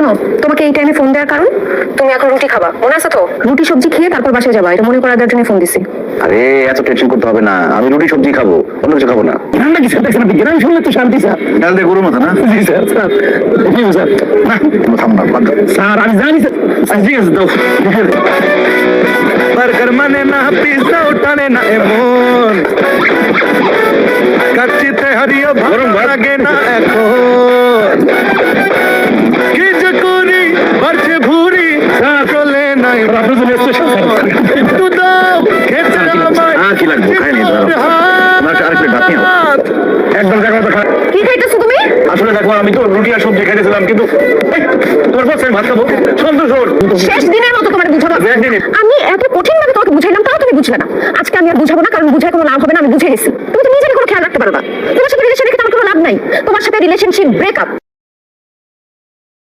শোনো, তোমাকে এই টাইমে ফোন দেওয়ার কারণ তুমি এখন রুটি খাবা, মনে আছে তো? রুটি সবজি খেয়ে তারপর বাসায় যাবা, এটা মনে করার জন্য ফোন দিছি। আরে এত টেনশন করতে হবে না, আমি রুটি সবজি খাবো, অন্য কিছু খাবো না। ঠান্ডা কি স্যার? দেখছেন আপনি গ্রাম শুনলে তো শান্তি স্যার। ডাল দিয়ে গরুর মতো না? জি স্যার, স্যার জি স্যার। থাম না, বাদ দাও। স্যার আমি জানি স্যার। ঠিক আছে দাও। বার্গার মানে না, পিজ্জা টানে না এমন, কাচ্চিতে হারিয়ে ভালো লাগে না এখন। কি যে করি বাড়ছে ভুরি, চলে নাই আপনার জন্য স্পেশাল স্যার। একটু দাও খেতে আমায়। কি লাগবে? খাই নি দাঁড়াও। আমার আরেক প্লেট ভাত নিয়ে আও। একদম জায়গা কথা। কি খাইতেছো তুমি? আসলে দেখো, আমি তো রুটি আর সবজি খাইতেছিলাম, কিন্তু এই, তোমার বলছে আমি ভাত খাবো। সন্তোষ ওর। শেষ দিনের মতো তোমাকে বুঝাবো। আমি এত কঠিন ভাবে তোমাকে বুঝাইলাম, তাও তুমি বুঝলে না। আজকে আমি আর বুঝাবো না, কারণ বুঝায় কোনো লাভ হবে না। আমি বুঝে গেছি, তুমি তো নিজের কোনো খেয়াল রাখতে পারো না। তোমার সাথে রিলেশন রেখে তোমার কোনো লাভ নাই। তোমার সাথে রিলেশনশিপ ব্রেকআপ।